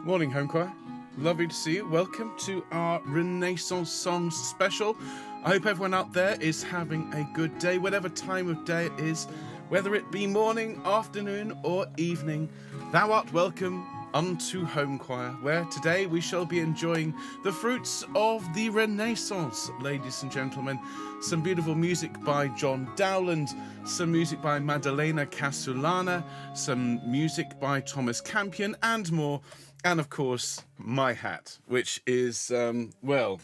Morning, Home Choir. Lovely to see you. Welcome to our Renaissance Songs special. I hope everyone out there is having a good day, whatever time of day it is, whether it be morning, afternoon, or evening. Thou art welcome unto Home Choir, where today we shall be enjoying the fruits of the Renaissance, ladies and gentlemen. Some beautiful music by John Dowland, some music by Maddalena Casulana, some music by Thomas Campion, and more. And of course, my hat, which is, well,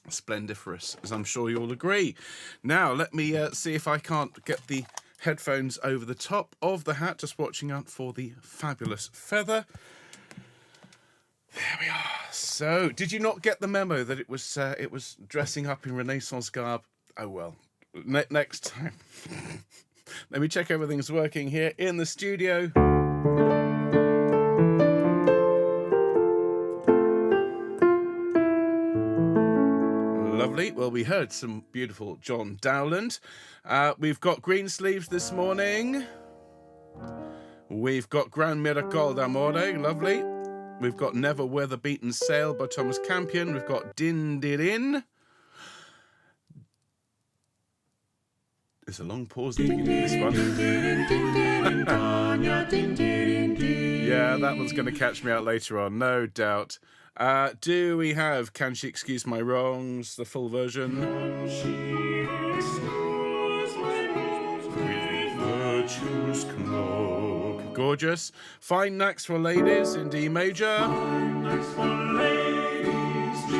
splendiferous, as I'm sure you'll agree. Now, let me see if I can't get the headphones over the top of the hat, just watching out for the fabulous feather. There we are. So, did you not get the memo that it was dressing up in Renaissance garb? Oh well, next time. Let me check everything's working here in the studio. Lovely. Well, we heard some beautiful John Dowland. We've got Greensleeves this morning. We've got Gran Miracol d'Amore. Lovely. We've got Never Weather Beaten Sail by Thomas Campion. We've got Dindirin. There's a long pause at the beginning of this one. Yeah, that one's going to catch me out later on, no doubt. Do we have Can She Excuse My Wrongs, the full version? Can she excuse my wrongs with virtue's cloak? Gorgeous. Fine Knacks for Ladies in D major. Fine Knacks for Ladies, G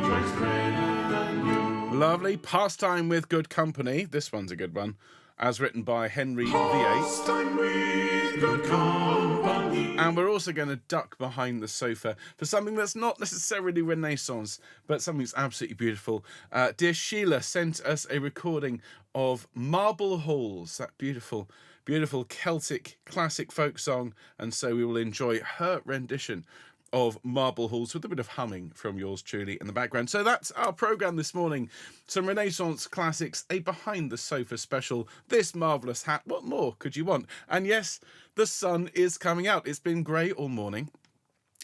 strikes redder than you. Lovely. Pastime with Good Company. This one's a good one. As written by Henry VIII. Pastime with Good Company. And we're also going to duck behind the sofa for something that's not necessarily Renaissance, but something that's absolutely beautiful. Dear Sheelagh sent us a recording of Marble Halls, that beautiful, beautiful Celtic classic folk song, and so we will enjoy her rendition of Marble Halls with a bit of humming from yours truly in the background. So that's our programme this morning. Some Renaissance classics, a behind the sofa special, this marvellous hat. What more could you want? And yes, the sun is coming out. It's been grey all morning.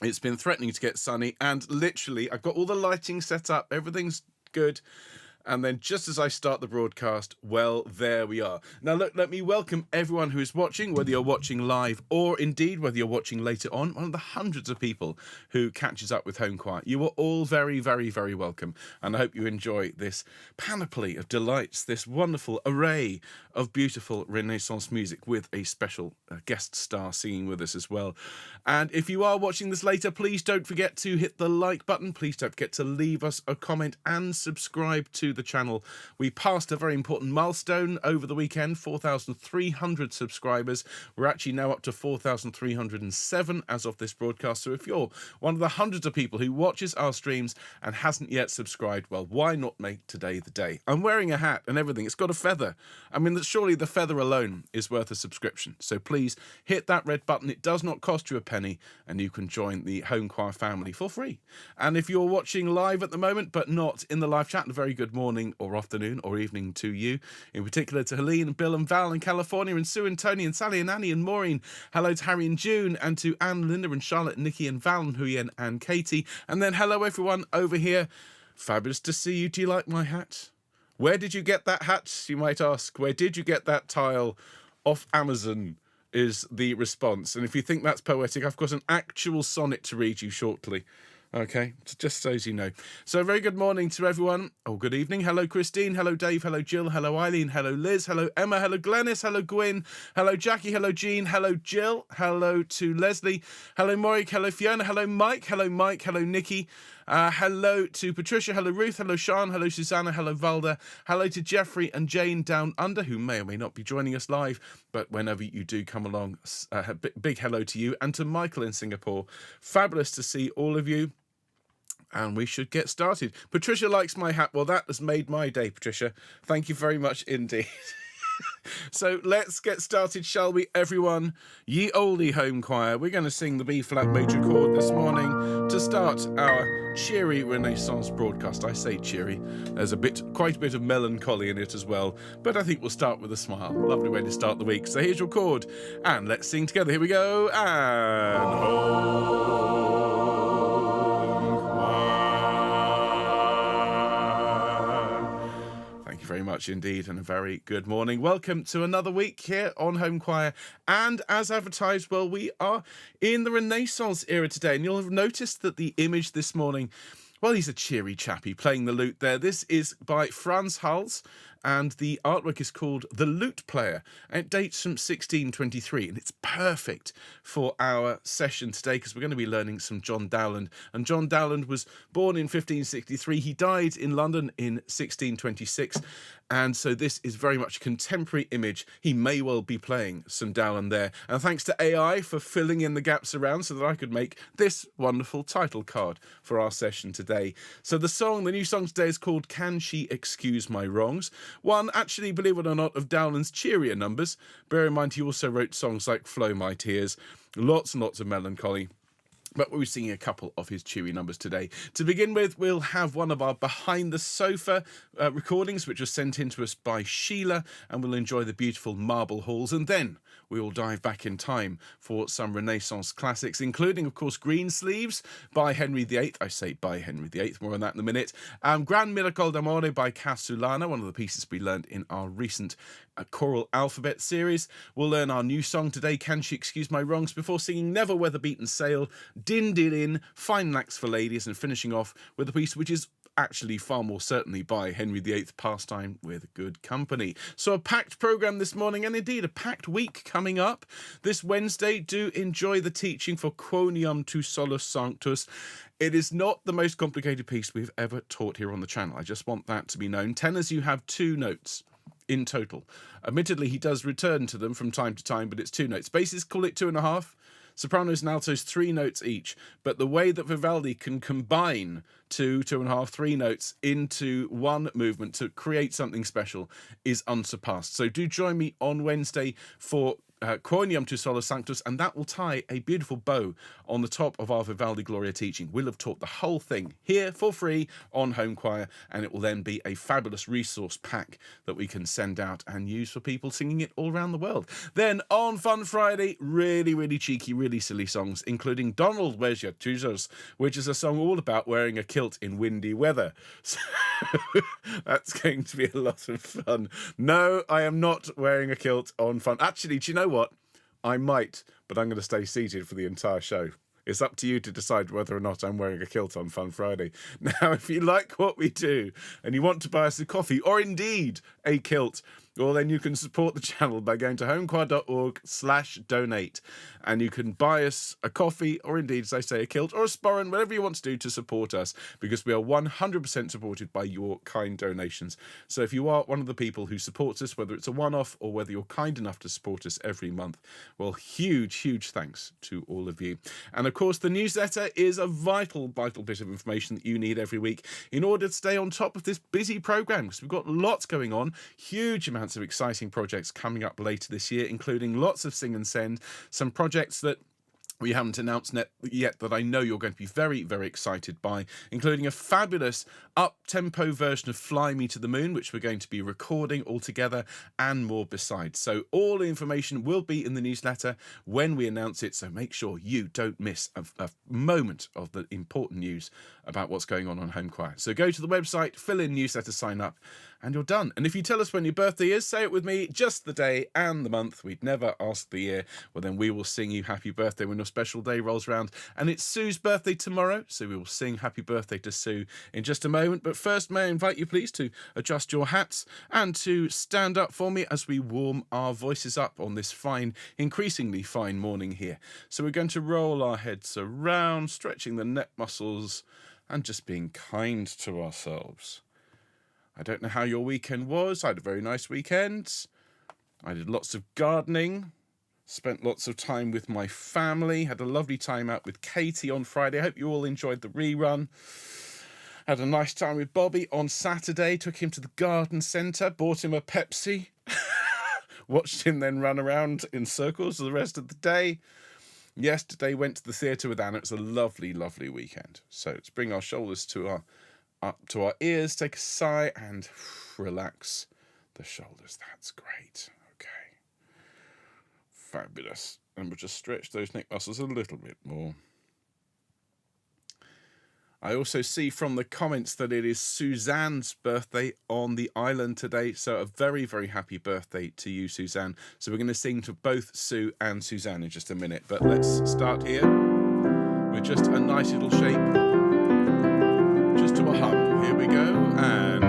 It's been threatening to get sunny, and literally I've got all the lighting set up. Everything's good. And then just as I start the broadcast, well, there we are. Now, look, let me welcome everyone who is watching, whether you're watching live or indeed whether you're watching later on. One of the hundreds of people who catches up with Home Choir. You are all very, very, very welcome. And I hope you enjoy this panoply of delights, this wonderful array of beautiful Renaissance music with a special guest star singing with us as well. And if you are watching this later, please don't forget to hit the like button. Please don't forget to leave us a comment and subscribe to the channel. We passed a very important milestone over the weekend, 4,300 subscribers. We're actually now up to 4,307 as of this broadcast. So if you're one of the hundreds of people who watches our streams and hasn't yet subscribed, well, why not make today the day? I'm wearing a hat and everything. It's got a feather. I mean, surely the feather alone is worth a subscription. So please hit that red button. It does not cost you a penny, and you can join the Home Choir family for free. And if you're watching live at the moment but not in the live chat, a very good morning or afternoon or evening to you, in particular to Helene, Bill and Val in California, and Sue and Tony and Sally and Annie and Maureen. Hello to Harry and June, and to Anne, Linda and Charlotte, Nikki and Val and Huyen and Katie. And then hello everyone over here. Fabulous to see you. Do you like my hat? Where did you get that hat, you might ask? Where did you get that tile? Off Amazon. is the response. And if you think that's poetic, I've got an actual sonnet to read you shortly. Okay, just so as you know. So very good morning to everyone. Oh, good evening. Hello, Christine. Hello, Dave. Hello, Jill. Hello, Eileen. Hello, Liz. Hello, Emma. Hello, Glenys. Hello, Gwyn. Hello, Jackie. Hello, Jean. Hello, Jill. Hello to Leslie. Hello, Morik. Hello, Fiona. Hello, Mike. Hello, Mike. Hello, Nikki. Hello to Patricia. Hello, Ruth. Hello, Sean. Hello, Susanna. Hello, Valda. Hello to Jeffrey and Jane down under, who may or may not be joining us live, but whenever you do come along, a big hello to you, and to Michael in Singapore. Fabulous to see all of you. And we should get started. Patricia likes my hat. Well, that has made my day, Patricia. Thank you very much indeed. So let's get started, shall we, everyone? Ye Olde Home Choir. We're going to sing the B-flat major chord this morning to start our cheery Renaissance broadcast. I say cheery. There's quite a bit of melancholy in it as well, but I think we'll start with a smile. Lovely way to start the week. So here's your chord, and let's sing together. Here we go. And very much indeed, and a very good morning. Welcome to another week here on Home Choir, and as advertised, well, we are in the Renaissance era today, and you'll have noticed that the image this morning, well, he's a cheery chappy playing the lute there. This is by Frans Hals, and the artwork is called The Lute Player, and it dates from 1623, and it's perfect for our session today because we're going to be learning some John Dowland. And John Dowland was born in 1563. He died in London in 1626, and so this is very much a contemporary image. He may well be playing some Dowland there. And thanks to AI for filling in the gaps around so that I could make this wonderful title card for our session today. So the new song today is called Can She Excuse My Wrongs? One, actually, believe it or not, of Dowland's cheerier numbers. Bear in mind, he also wrote songs like Flow My Tears, lots and lots of melancholy. But we'll be singing a couple of his cheery numbers today. To begin with, we'll have one of our Behind the Sofa recordings, which was sent in to us by Sheelagh, and we'll enjoy the beautiful marble halls. And then we will dive back in time for some Renaissance classics, including, of course, Greensleeves by Henry VIII. I say by Henry VIII, more on that in a minute. Gran Miracol d'Amore by Casulana, one of the pieces we learned in our recent choral alphabet series. We'll learn our new song today, Can She Excuse My Wrongs, before singing Never Weather Beaten Sail, Dindirin, Fine Knacks for Ladies, and finishing off with a piece which is actually far more certainly by Henry VIII, Pastime with Good Company. So a packed programme this morning, and indeed a packed week coming up. This Wednesday, do enjoy the teaching for Quoniam tu solus sanctus. It is not the most complicated piece we've ever taught here on the channel. I just want that to be known. Tenors, you have 2 notes in total. Admittedly, he does return to them from time to time, but it's 2 notes. Basses call it 2.5. Sopranos and altos 3 notes each, but the way that Vivaldi can combine 2.5, 3 notes into one movement to create something special is unsurpassed. So do join me on Wednesday for Quoniam tu solus sanctus, and that will tie a beautiful bow on the top of our Vivaldi Gloria teaching. We'll have taught the whole thing here for free on Home Choir, and it will then be a fabulous resource pack that we can send out and use for people singing it all around the world. Then on Fun Friday, really, really cheeky, really silly songs, including Donald, Where's Your Trousers, which is a song all about wearing a kilt in windy weather. So that's going to be a lot of fun. No, I am not wearing a kilt on Fun. Actually, do you know what? I might, but I'm going to stay seated for the entire show. It's up to you to decide whether or not I'm wearing a kilt on Fun Friday. Now, if you like what we do and you want to buy us a coffee or indeed a kilt, well, then you can support the channel by going to homechoir.org/donate, and you can buy us a coffee or indeed, as I say, a kilt or a sporran, whatever you want to do to support us, because we are 100% supported by your kind donations. So if you are one of the people who supports us, whether it's a one-off or whether you're kind enough to support us every month, well, huge thanks to all of you. And of course, the newsletter is a vital bit of information that you need every week in order to stay on top of this busy program, because we've got lots going on, huge amounts of exciting projects coming up later this year, including lots of Sing and Send, some projects that we haven't announced yet that I know you're going to be very, very excited by, including a fabulous up-tempo version of Fly Me to the Moon, which we're going to be recording all together, and more besides. So all the information will be in the newsletter when we announce it, so make sure you don't miss a moment of the important news about what's going on Home Choir. So go to the website, fill in newsletter, sign up, and you're done. And if you tell us when your birthday is, say it with me, just the day and the month. We'd never ask the year. Well, then we will sing you happy birthday when your special day rolls around. And it's Sue's birthday tomorrow, so we will sing happy birthday to Sue in just a moment. But first, may I invite you please to adjust your hats and to stand up for me as we warm our voices up on this fine, increasingly fine morning here. So we're going to roll our heads around, stretching the neck muscles and just being kind to ourselves. I don't know how your weekend was. I had a very nice weekend. I did lots of gardening, spent lots of time with my family, had a lovely time out with Katie on Friday. I hope you all enjoyed the rerun. Had a nice time with Bobby on Saturday, took him to the garden centre, bought him a Pepsi, watched him then run around in circles for the rest of the day. Yesterday went to the theatre with Anna. It's a lovely, lovely weekend. So let's bring our shoulders up to our ears, take a sigh and relax the shoulders. That's great. Okay. Fabulous. And we'll just stretch those neck muscles a little bit more. I also see from the comments that it is Suzanne's birthday on the island today. So a very, very happy birthday to you, Suzanne. So we're going to sing to both Sue and Suzanne in just a minute. But let's start here with just a nice little shape. Just to a hum. Here we go. And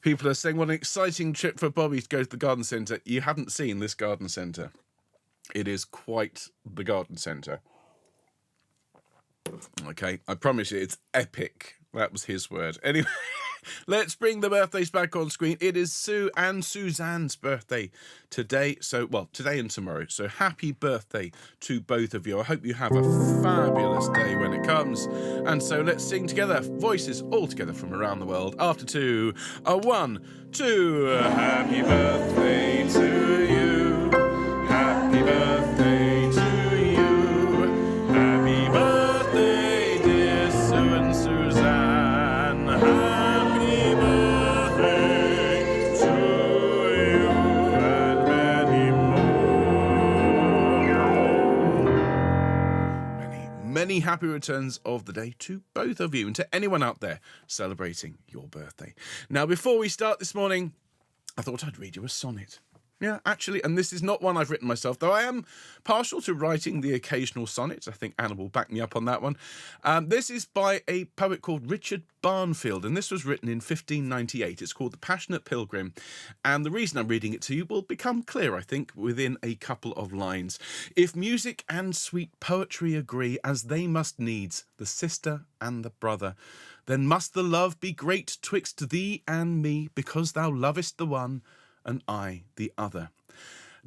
people are saying, what an exciting trip for Bobby to go to the garden centre. You haven't seen this garden centre. It is quite the garden centre. Okay, I promise you, it's epic. That was his word. Anyway, let's bring the birthdays back on screen. It is Sue and Suzanne's birthday today. So, well, today and tomorrow. So happy birthday to both of you. I hope you have a fabulous day when it comes. And so let's sing together, voices all together from around the world. After two, a 1, 2. Happy birthday to you. Happy birthday to you. Happy birthday, dear Sue and Suzanne. Happy birthday to you and many more. Many happy returns of the day to both of you and to anyone out there celebrating your birthday. Now, before we start this morning, I thought I'd read you a sonnet. Yeah, actually, and this is not one I've written myself, though I am partial to writing the occasional sonnets. I think Anna will back me up on that one. This is by a poet called Richard Barnfield, and this was written in 1598. It's called The Passionate Pilgrim, and the reason I'm reading it to you will become clear, I think, within a couple of lines. If music and sweet poetry agree, as they must needs, the sister and the brother, then must the love be great twixt thee and me, because thou lovest the one, and I the other.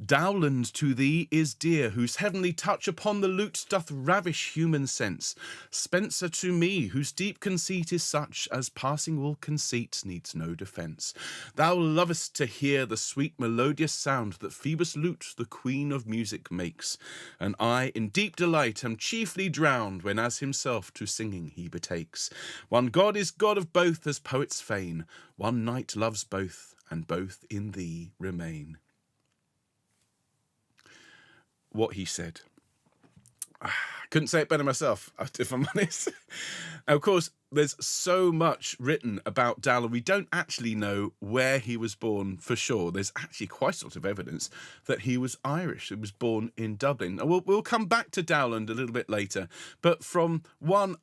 Dowland to thee is dear, whose heavenly touch upon the lute doth ravish human sense. Spenser to me, whose deep conceit is such as passing all conceit needs no defence. Thou lovest to hear the sweet melodious sound that Phoebus' lute, the queen of music, makes. And I in deep delight am chiefly drowned when as himself to singing he betakes. One God is God of both, as poets feign. One knight loves both, and both in thee remain. What he said. Couldn't say it better myself, if I'm honest. Now, of course, there's so much written about Dowland. We don't actually know where he was born for sure. There's actually quite a lot of evidence that he was Irish. He was born in Dublin. We'll come back to Dowland a little bit later, but from one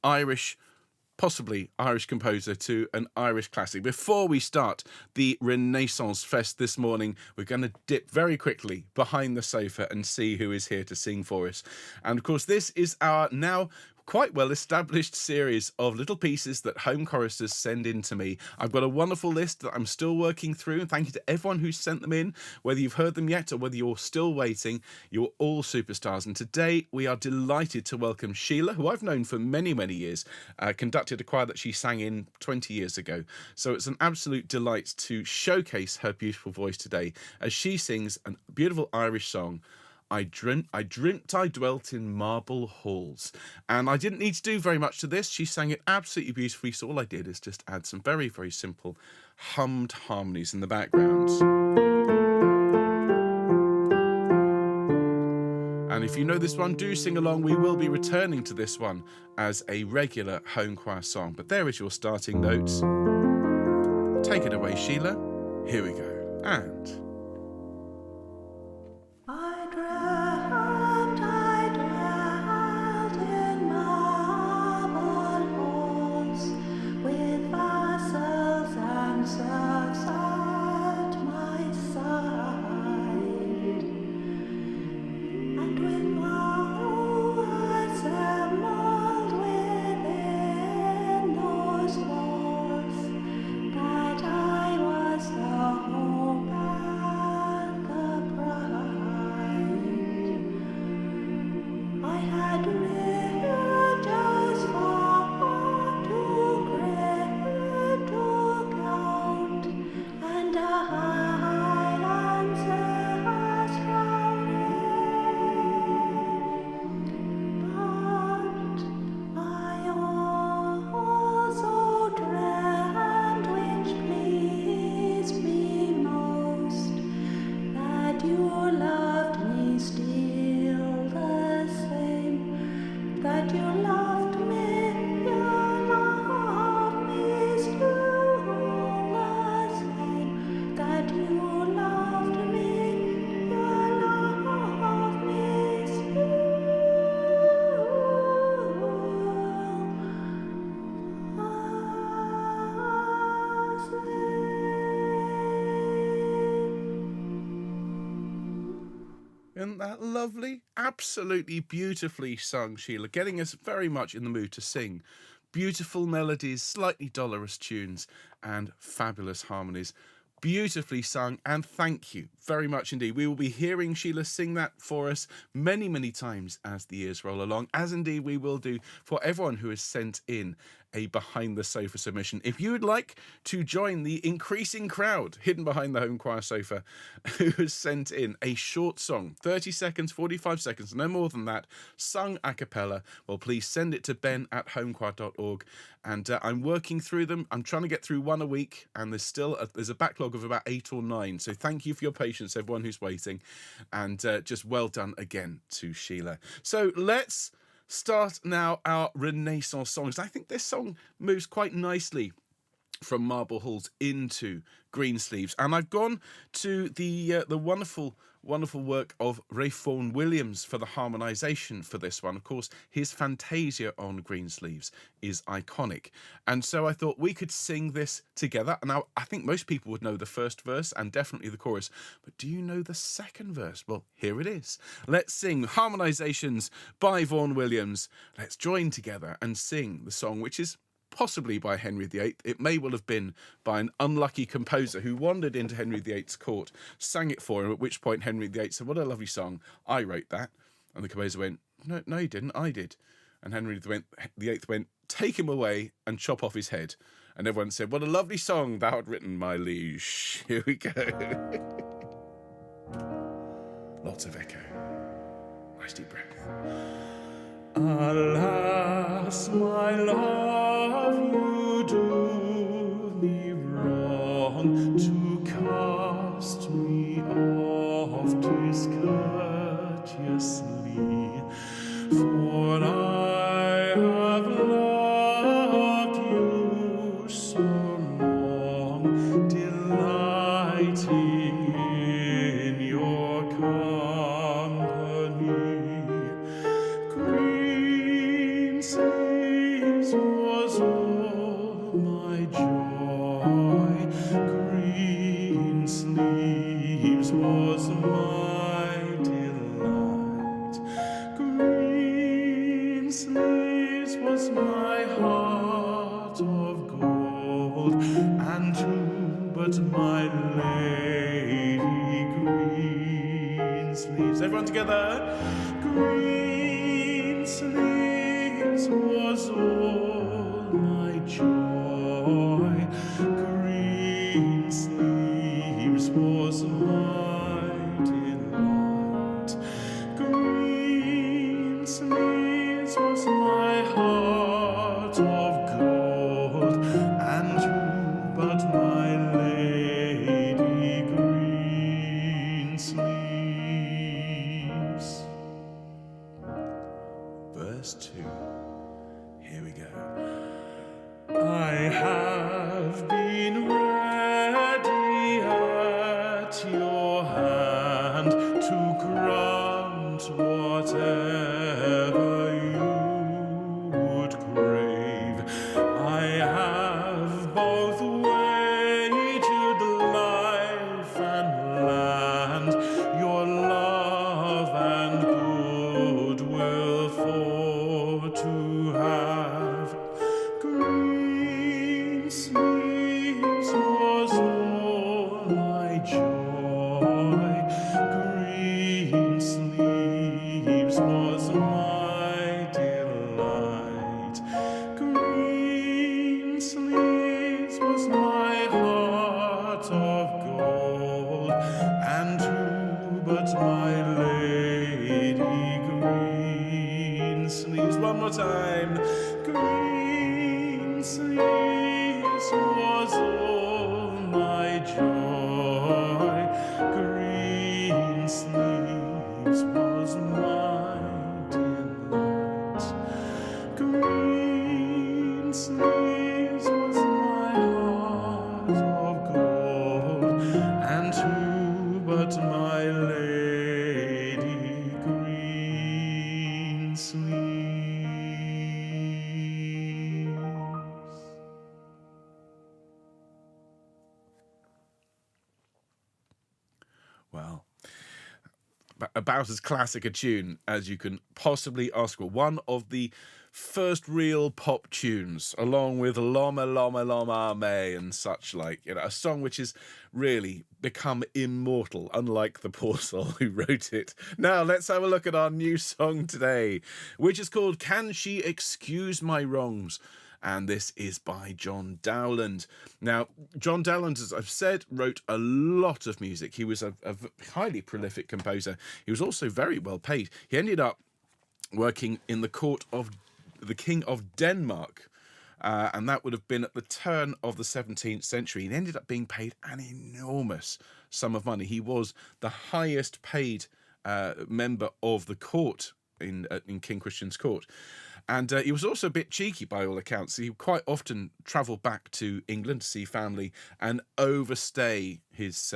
possibly Irish composer to an Irish classic. Before we start the Renaissance Fest this morning, we're going to dip very quickly behind the sofa and see who is here to sing for us. And of course, this is our now quite well-established series of little pieces that home choristers send in to me. I've got a wonderful list that I'm still working through, and thank you to everyone who's sent them in, whether you've heard them yet or whether you're still waiting. You're all superstars, and today we are delighted to welcome Sheelagh, who I've known for many, many years, conducted a choir that she sang in 20 years ago. So it's an absolute delight to showcase her beautiful voice today as she sings a beautiful Irish song, I dreamt I dwelt in marble halls. And I didn't need to do very much to this. She sang it absolutely beautifully, so all I did is just add some very, very simple hummed harmonies in the background. And if you know this one, do sing along. We will be returning to this one as a regular home choir song. But there is your starting notes. Take it away, Sheelagh. Here we go. And... Isn't that lovely? Absolutely beautifully sung, Sheelagh, getting us very much in the mood to sing. Beautiful melodies, slightly dolorous tunes, and fabulous harmonies. Beautifully sung, and thank you very much indeed. We will be hearing Sheelagh sing that for us many, many times as the years roll along, as indeed we will do for everyone who has sent in a behind the sofa submission. If you would like to join the increasing crowd hidden behind the home choir sofa who has sent in a short song, 30 seconds, 45 seconds, no more than that, sung a cappella, well, please send it to ben@homechoir.org. And I'm working through them. I'm trying to get through one a week, and there's a backlog of about 8 or 9. So thank you for your patience, everyone who's waiting, and just well done again to Sheelagh. So let's start now our Renaissance songs. I think this song moves quite nicely from Marble Halls into Greensleeves, and I've gone to the wonderful work of Vaughan Williams for the harmonisation for this one. Of course, his Fantasia on Greensleeves is iconic, and so I thought we could sing this together. Now, I think most people would know the first verse and definitely the chorus, but do you know the second verse? Well, here it is. Let's sing harmonisations by Vaughan Williams. Let's join together and sing the song, which is possibly by Henry VIII. It may well have been by an unlucky composer who wandered into Henry VIII's court, sang it for him, at which point Henry VIII said, "What a lovely song, I wrote that." And the composer went, No, you didn't, I did. And Henry VIII went, "Take him away and chop off his head." And everyone said, "What a lovely song thou art written, my liege." Here we go. Lots of echo. Nice deep breath. Alas, my love, you do me wrong to cast me off discourteously, for I have loved you so long, delighting in your company. Greensleeves was of gold, and who but my lady Greensleeves? Everyone together. Greensleeves was all my joy. Greensleeves was my delight. Greensleeves was my heart of gold, and who but my lady Greensleeves? Verse 2. Here we go. I have been ready at your hand to grant whatever you would crave. I have both wagered life and land, your love and goodwill for to have. Greensleeves was all my joy. Greensleeves was my delight. Greensleeves was my heart of gold, and who but my lady Greensleeves? One more time. Greensleeves was all my joy. Greensleeves was my delight. Greensleeves was my heart of gold, and who but my lady Greensleeves? Well, about as classic a tune as you can possibly ask for. One of the first real pop tunes, along with Loma Loma Loma May and such like. You know, a song which has really become immortal, unlike the poor soul who wrote it. Now let's have a look at our new song today, which is called Can She Excuse My Wrongs? And this is by John Dowland. Now, John Dowland, as I've said, wrote a lot of music. He was a highly prolific composer. He was also very well paid. He ended up working in the court of the King of Denmark, and that would have been at the turn of the 17th century. He ended up being paid an enormous sum of money. He was the highest paid member of the court in King Christian's court. And he was also a bit cheeky by all accounts. He quite often travelled back to England to see family and overstay his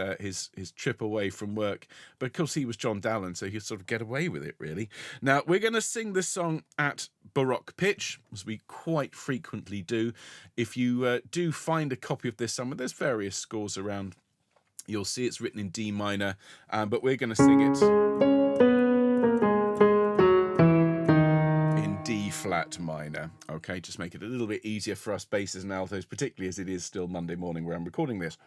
trip away from work. But of course he was John Dowland, so he'd sort of get away with it, really. Now, we're going to sing this song at baroque pitch, as we quite frequently do. If you do find a copy of this somewhere, there's various scores around. You'll see it's written in D minor, but we're going to sing it D flat minor. Okay, just make it a little bit easier for us basses and altos, particularly as it is still Monday morning where I'm recording this.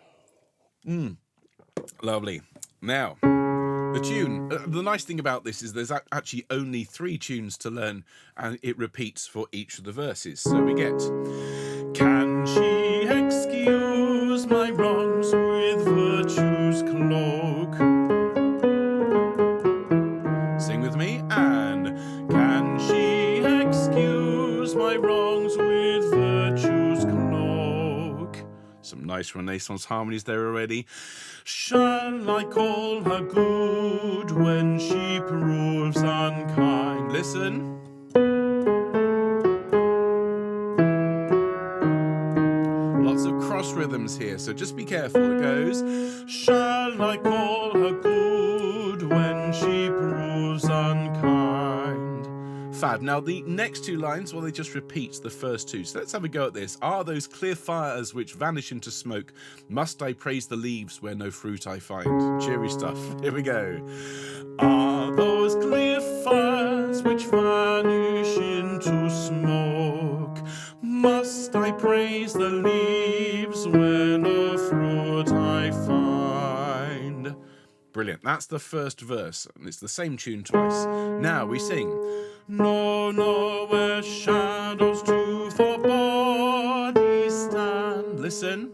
Lovely. Now, the tune, the nice thing about this is there's actually only 3 tunes to learn, and it repeats for each of the verses. So we get, can she excuse my wrongs with virtue's cloak? Sing with me. And can she excuse my wrongs with virtue's cloak? Some nice Renaissance harmonies there already. Shall I call her good when she proves unkind? Listen. Lots of cross rhythms here, so just be careful. It goes, shall I call her good when she proves unkind? Fab. Now the next 2 lines, well, they just repeat the first 2. So let's have a go at this. Are those clear fires which vanish into smoke? Must I praise the leaves where no fruit I find? Cheery stuff. Here we go. Are those clear fires which vanish into smoke? Must I I praise the leaves when a fruit I find. Brilliant. That's the first verse, and it's the same tune twice. Now we sing. No, where shadows do for bodies stand. Listen.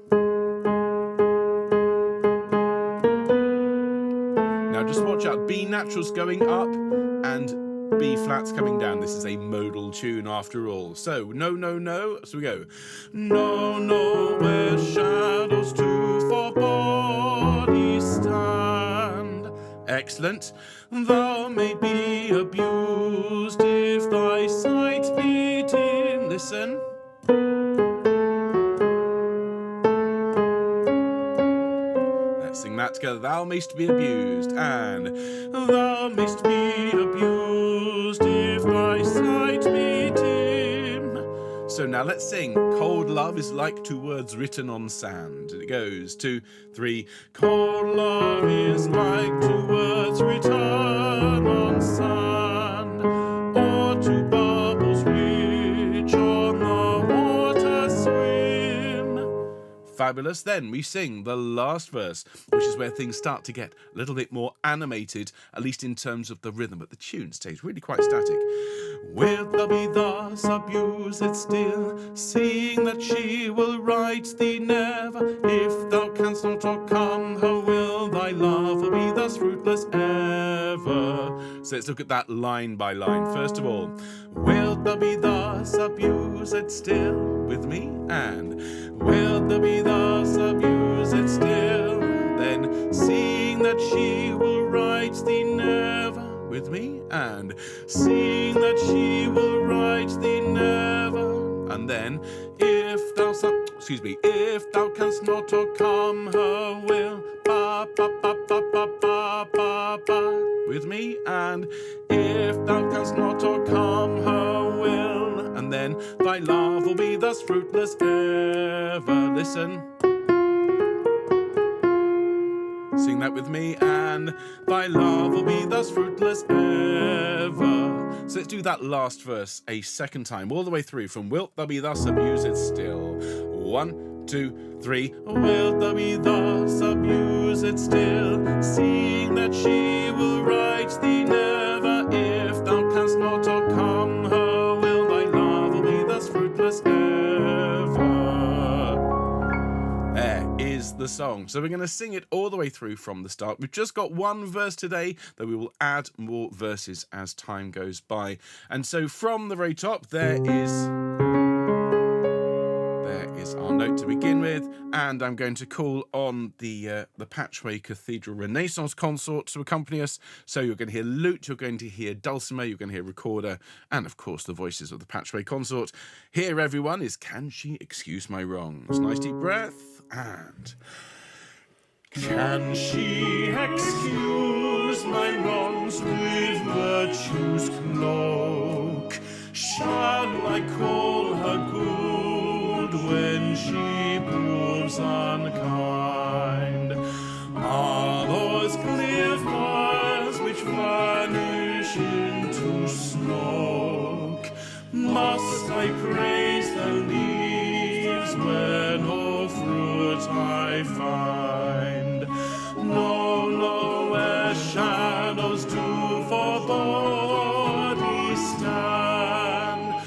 Now just watch out. B natural's going up and B flat's coming down. This is a modal tune after all. So, no. So we go. No, where shadows do for bodies stand. Excellent. Thou may be abused if thy sight be dim. Listen. Let's sing that together. Thou mayst be abused, and thou mayst be abused if thy sight be dim. So now let's sing. Cold love is like two words written on sand. And it goes 2, 3. Cold love is like two words written on sand, or two bubbles which on the water swim. Fabulous. Then we sing the last verse, which is where things start to get a little bit more animated, at least in terms of the rhythm, but the tune stays really quite static. Wilt thou be thus abused still, seeing that she will right thee never? If thou canst not overcome her will, thy love will be thus fruitless ever. So let's look at that line by line. First of all, wilt thou be thus abused still with me? And wilt thou be thus abused still? Then, seeing that she will right thee never with me, and seeing that she will right thee never, and then if thou canst not overcome her will, ba ba ba ba ba ba ba ba, with me, and if thou canst not overcome her will, and then thy love will be thus fruitless ever. Listen. Sing that with me, and thy love will be thus fruitless ever. So let's do that last verse a second time, all the way through from wilt thou be thus abused still. 1, 2, 3. Wilt thou be thus abused still, seeing that she will right thee never? If thou canst not overcome her will, thy love will be thus fruitless ever. There is the song. So we're going to sing it all the way through from the start. We've just got one verse today, though we will add more verses as time goes by. And so from the very top, there is our note to begin with, and I'm going to call on the Patchway Cathedral Renaissance Consort to accompany us. So you're going to hear lute, you're going to hear dulcimer, you're going to hear recorder, and of course the voices of the Patchway Consort. Here, everyone, is Can She Excuse My Wrongs? Nice deep breath, and can she excuse my wrongs with virtue's cloak? Shall I call her good when she proves unkind? Are those clear fires which vanish into smoke? Must I praise the leaves where no fruit I find? No, where shadows do for bodies stand,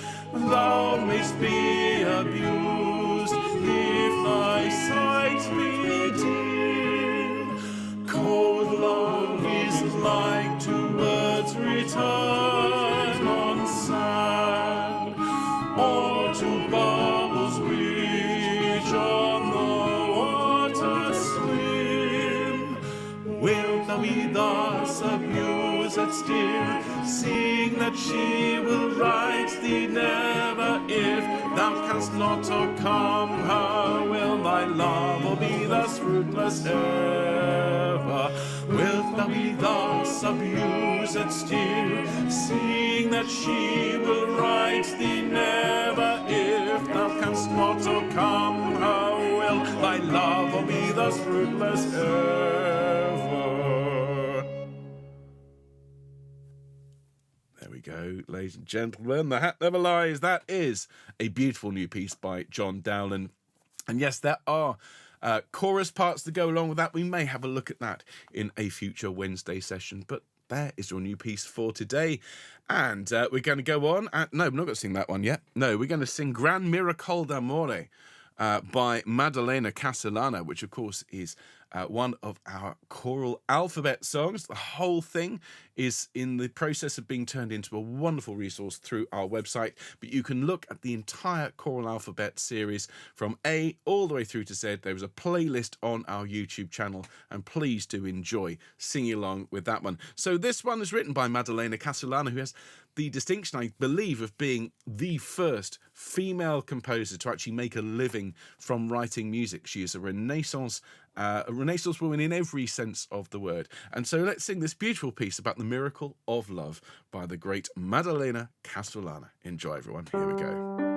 thou mayst be abused if thy sight be dim. Cold love is like two words written on sand, or two bubbles which on the water swim. Wilt thou be thus abused still, seeing that she will right thee never? If thou canst not overcome her will, thy love will be thus fruitless ever. Wilt thou be thus abused still, seeing that she will right thee never? If thou canst not overcome her will, thy love will be thus fruitless ever. There we we go, ladies and gentlemen. The Hat Never Lies. That is a beautiful new piece by John Dowland. And yes, there are chorus parts to go along with that. We may have a look at that in a future Wednesday session, but there is your new piece for today. And we're going to go on. No, we're not going to sing that one yet. No, we're going to sing Gran Miracol d'Amore by Maddalena Casulana, which, of course, is one of our choral alphabet songs. The whole thing is in the process of being turned into a wonderful resource through our website, but you can look at the entire choral alphabet series from A all the way through to Z. There is a playlist on our YouTube channel, and please do enjoy singing along with that one. So this one is written by Maddalena Casulana, who has the distinction, I believe, of being the first female composer to actually make a living from writing music. She is a Renaissance woman in every sense of the word. And so let's sing this beautiful piece about the miracle of love by the great Maddalena Casulana. Enjoy, everyone. Here we go.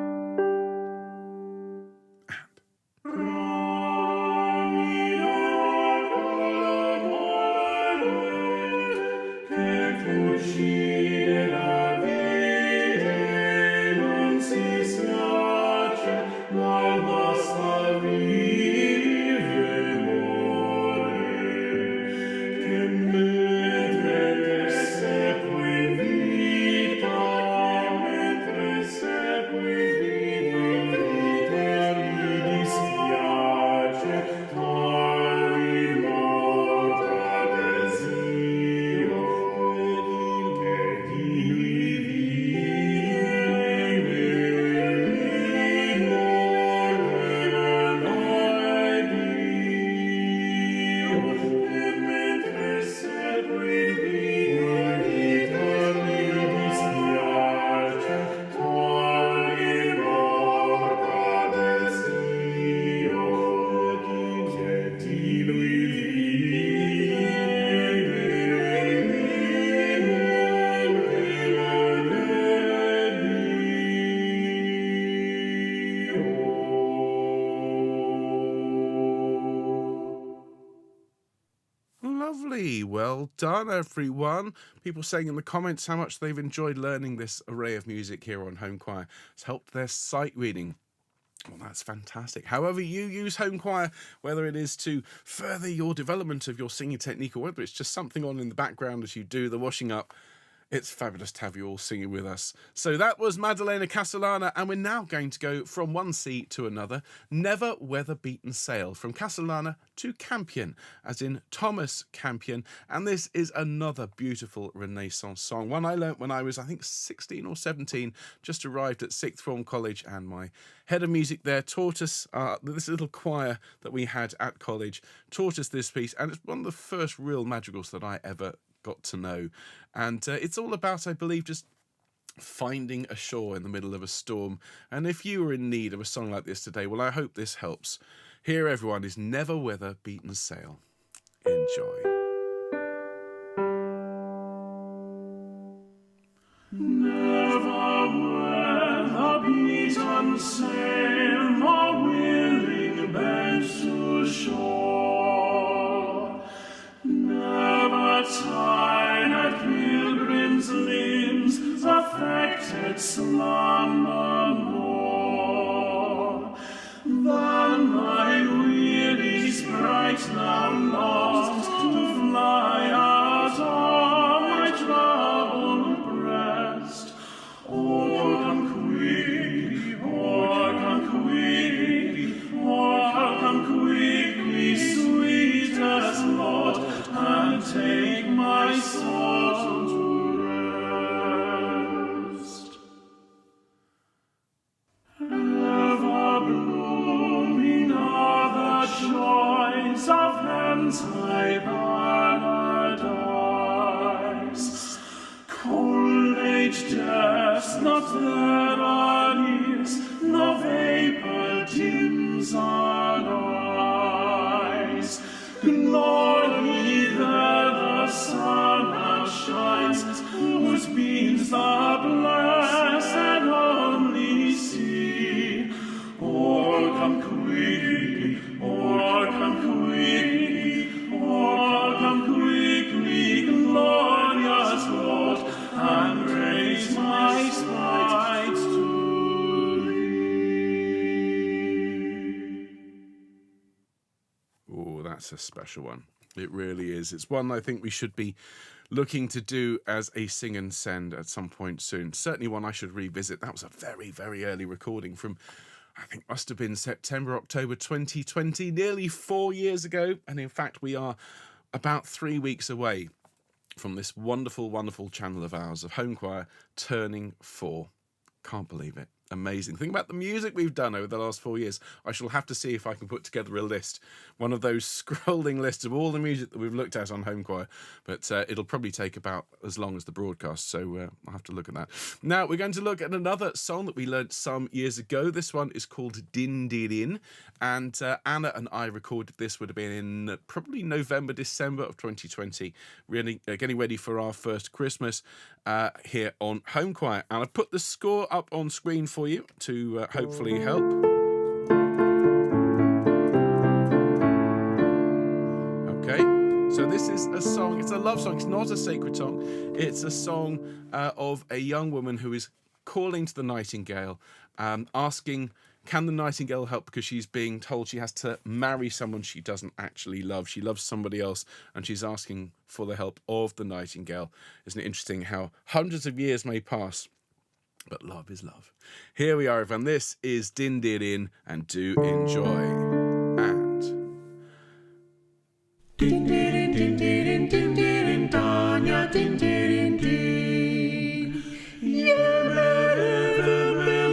Well done, everyone. People saying in the comments how much they've enjoyed learning this array of music here on Home Choir. It's helped their sight reading. Well, that's fantastic. However you use Home Choir, whether it is to further your development of your singing technique or whether it's just something on in the background as you do the washing up, it's fabulous to have you all singing with us. So that was Maddalena Casulana, and we're now going to go from one sea to another. Never Weather Beaten Sail, from Casulana to Campion, as in Thomas Campion. And this is another beautiful Renaissance song, one I learnt when I was, I think, 16 or 17, just arrived at Sixth Form College, and my head of music there taught us, this little choir that we had at college, taught us this piece, and it's one of the first real madrigals that I ever got to know. And it's all about, I believe, just finding a shore in the middle of a storm. And if you are in need of a song like this today, well, I hope this helps. Here, everyone, is Never Weather Beaten Sail. Enjoy. Never weather beaten sail, nor willing bent to shore. Never tired pilgrims' limbs affected slumber more than my weary sprite now lost to fly out of my troubled breast. Oh, come quickly, oh, come quickly, oh, come quickly, sweetest Lord, and take my soul to rest. Ever blooming are the joys of heaven's high paradise. Cold age deaths not there is, no vapor dims our eyes. Glory there the sun outshines, whose beams the blessed only see. Oh, come quickly, oh, come quickly, oh, come quickly, glorious Lord, and raise That's a special one. It really is. It's one I think we should be looking to do as a sing and send at some point soon. Certainly one I should revisit. That was a very, very early recording from, I think, must have been September, October 2020, nearly 4 years ago. And in fact, we are about 3 weeks away from this wonderful, wonderful channel of ours of Home Choir turning 4. Can't believe it. Amazing. Think about the music we've done over the last 4 years. I shall have to see if I can put together a list, one of those scrolling lists of all the music that we've looked at on Home Choir, but it'll probably take about as long as the broadcast, so I'll have to look at that. Now, we're going to look at another song that we learnt some years ago. This one is called Dindirin, and Anna and I recorded this, would have been in probably November, December of 2020, really getting ready for our first Christmas here on Home Choir. And I've put the score up on screen for you to hopefully help. Okay, so this is a song, it's a love song, it's not a sacred song, it's a song of a young woman who is calling to the nightingale, asking, can the nightingale help, because she's being told she has to marry someone she doesn't actually love. She loves somebody else, and she's asking for the help of the nightingale. Isn't it interesting how hundreds of years may pass, but love is love. Here we are, everyone. This is Dindirin, and do enjoy. And Dindirin, dindirin, dindirin, Tanya, dindirin, din. Yemereve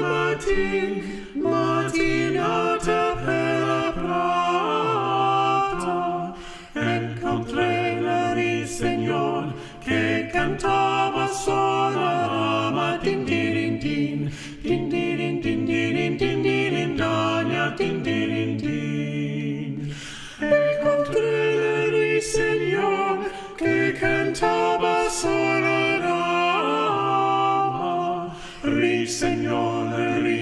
Martin, Martinata per plata. Encontré la Señor que cantaba sola rama, dindirin, din. Dindirin, dindirin, dindirin, Tanya, dindirin, din. Encontré el Señor que cantaba sola rama.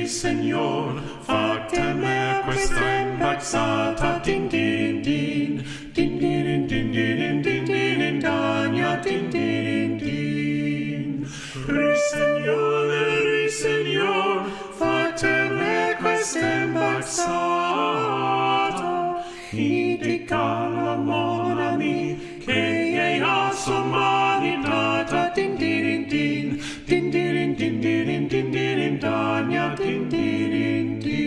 Signor, fatemi questa imbaxata, din din din, din din din din din din, Tanya, din din din. Signor, fatemi questa imbaxata, indica l'amor a me che ha somaritata, din din din, din din din din din din, Tanya, din din din.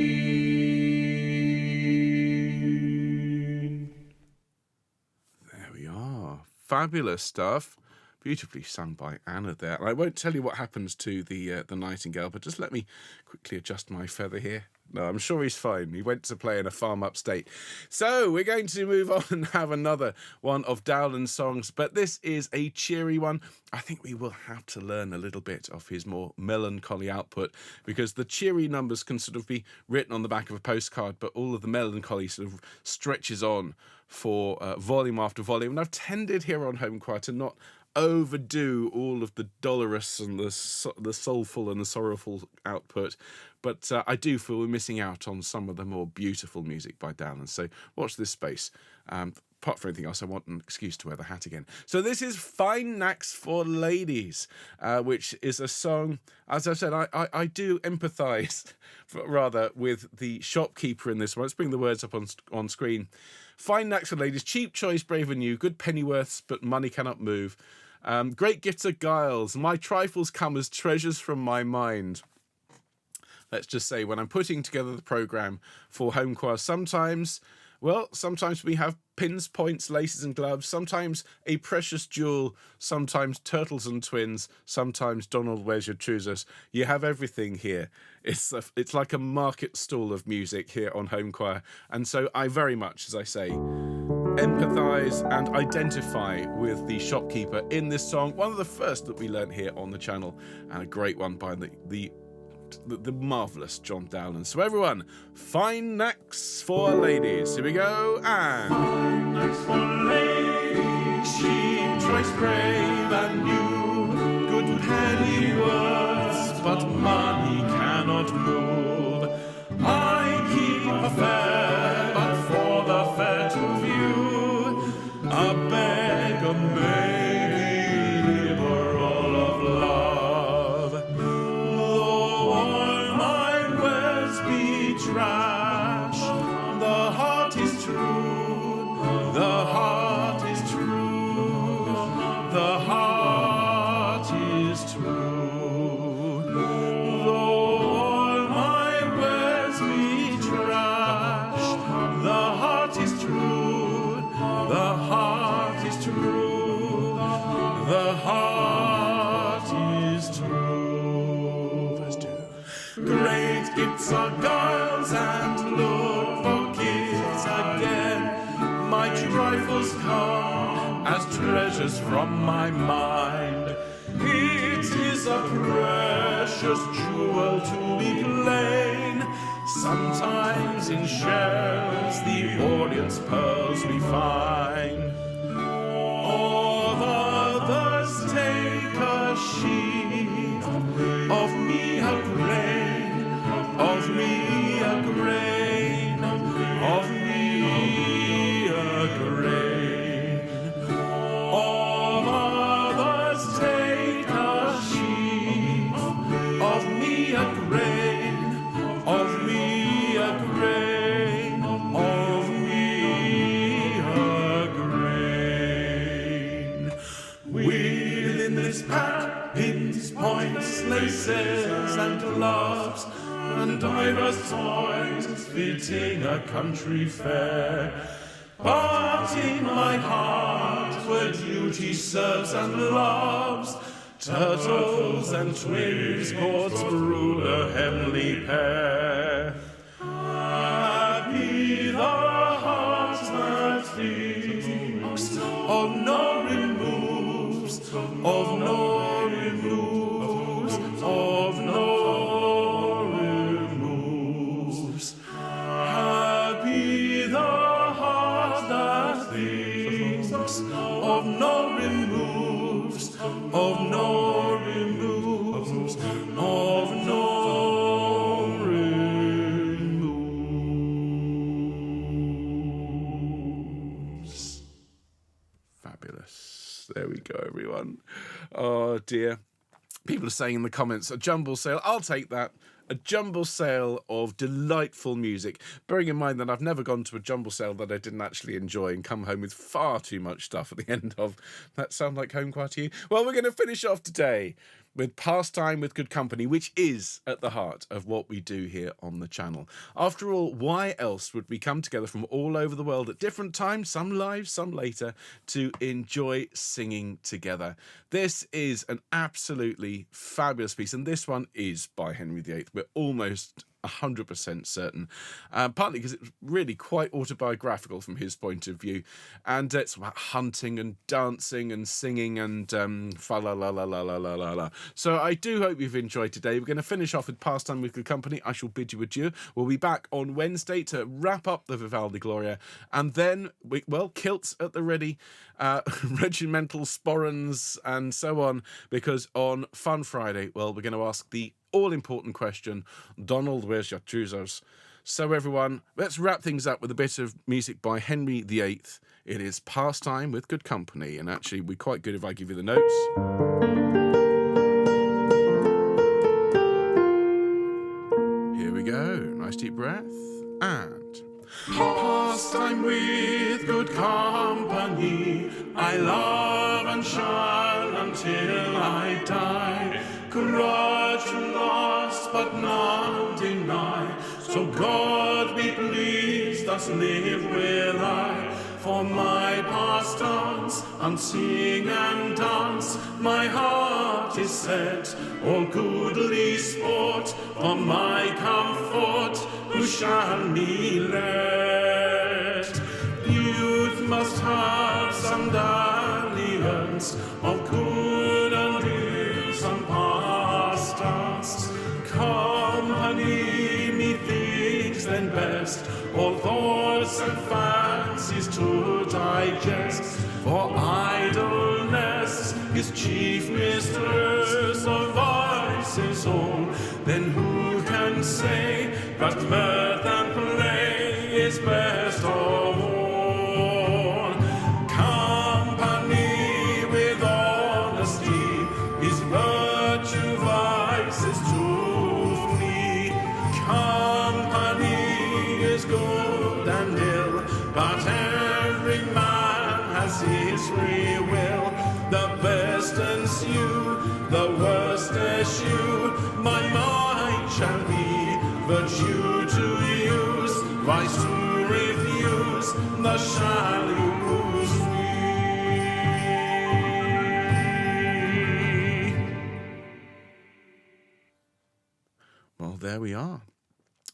there we are. Fabulous stuff. Beautifully sung by Anna there. And I won't tell you what happens to the nightingale, but just let me quickly adjust my feather here. No, I'm sure he's fine. He went to play in a farm upstate. So we're going to move on and have another one of Dowland's songs, but this is a cheery one. I think we will have to learn a little bit of his more melancholy output, because the cheery numbers can sort of be written on the back of a postcard, but all of the melancholy sort of stretches on for volume after volume. And I've tended here on Home Choir to not overdo all of the dolorous and the soulful and the sorrowful output, but I do feel we're missing out on some of the more beautiful music by Dowland. So watch this space. Apart from anything else, I want an excuse to wear the hat again. So this is Fine Knacks for Ladies, which is a song, as I said, I do empathise rather with the shopkeeper in this one. Let's bring the words up on screen. Fine knacks for ladies, cheap choice, brave and new, good pennyworths, but money cannot move. Great gifts are guiles, my trifles come as treasures from my mind. Let's just say, when I'm putting together the programme for Home Choir, sometimes we have pins, points, laces and gloves, sometimes a precious jewel, sometimes turtles and twins, sometimes Donald, where's your choosers? You have everything here. It's like a market stall of music here on Home Choir. And so I very much, as I say, empathise and identify with the shopkeeper in this song. One of the first that we learnt here on the channel, and a great one by the marvellous John Dowland. So everyone, Fine Knacks for Ladies. Here we go, and Fine knacks for ladies, cheap choice, brave and new, good pennyworths, but money cannot move. I keep a fair, but for the fair to view, a beggar may be liberal of love. Though all my wares be trash, the heart is true, tricks, our guiles, and look for kids again. My trifles come as treasures from my mind. It is a precious jewel to be plain. Sometimes in shells the Orient's pearls we find. Of others take a sheet, of me a grain, of me a grain, of me a grain. Of others take a sheet, of me a grain, of me a grain, of me a grain. Within this pack, pins, points, laces, and gloves, and divers toys fitting a country fair. But in my heart, where duty serves and loves, turtles and twins, gods rule a heavenly pair. Happy the heart that thinks of no removes, of no removes, of no removes. Happy the heart that thinks of no removes, of no removes, of no removes. Fabulous. There we go, everyone. Oh, dear. People are saying in the comments, a jumble sale. I'll take that. A jumble sale of delightful music. Bearing in mind that I've never gone to a jumble sale that I didn't actually enjoy and come home with far too much stuff at the end of. That sound like home choir to you? Well, we're going to finish off today with Pastime with Good Company, which is at the heart of what we do here on the channel. After all, why else would we come together from all over the world at different times, some live, some later, to enjoy singing together? This is an absolutely fabulous piece, and this one is by Henry VIII. We're almost 100% certain, partly because it's really quite autobiographical from his point of view, and it's about hunting and dancing and singing and fa la la la la la la la la. So I do hope you've enjoyed today. We're going to finish off with Pastime with Good Company. I shall bid you adieu. We'll be back on Wednesday to wrap up the Vivaldi Gloria, and then kilts at the ready, regimental sporrans and so on, because on Fun Friday, we're going to ask the all-important question, Donald, where's your trousers? So everyone, let's wrap things up with a bit of music by Henry VIII. It is Pastime with Good Company, and actually we're quite good if I give you the notes. Here we go, nice deep breath, and pastime with good company, I love and shall until I die. Grudge lost, but none deny. So God be pleased, thus live will I. For my pastimes, and sing and dance, my heart is set. All goodly sport, for my comfort, who shall me let? Youth must have some dalliance of good and ill, some pastimes. Company, methinks, then best, all thoughts and fancies to digest. For idleness is chief mistress of vices all. Then who can say that mirth and play is best of all? Company with honesty is virtue, vices to flee. Company is good and ill, but every man has his free will. The best ensue, the worst eschew. My mind shall be virtue to use, vice to refuse, thus shall use we. Well, there we are.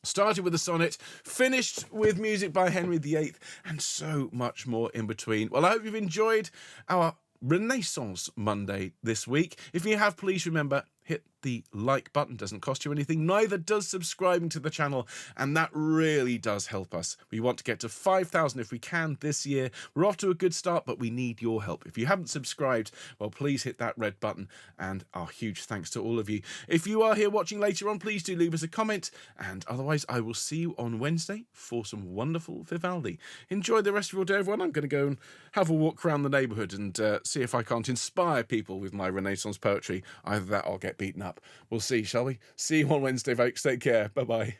Started with a sonnet, finished with music by Henry VIII, and so much more in between. Well, I hope you've enjoyed our Renaissance Monday this week. If you have, please remember, hit the like button. Doesn't cost you anything. Neither does subscribing to the channel, and that really does help us. We want to get to 5,000 if we can this year. We're off to a good start, but we need your help. If you haven't subscribed, well, please hit that red button, and our huge thanks to all of you. If you are here watching later on, please do leave us a comment, and otherwise I will see you on Wednesday for some wonderful Vivaldi. Enjoy the rest of your day, everyone. I'm going to go and have a walk around the neighbourhood and see if I can't inspire people with my Renaissance poetry. Either that or I'll get beaten up. We'll see, shall we? See you on Wednesday, folks. Take care. Bye-bye.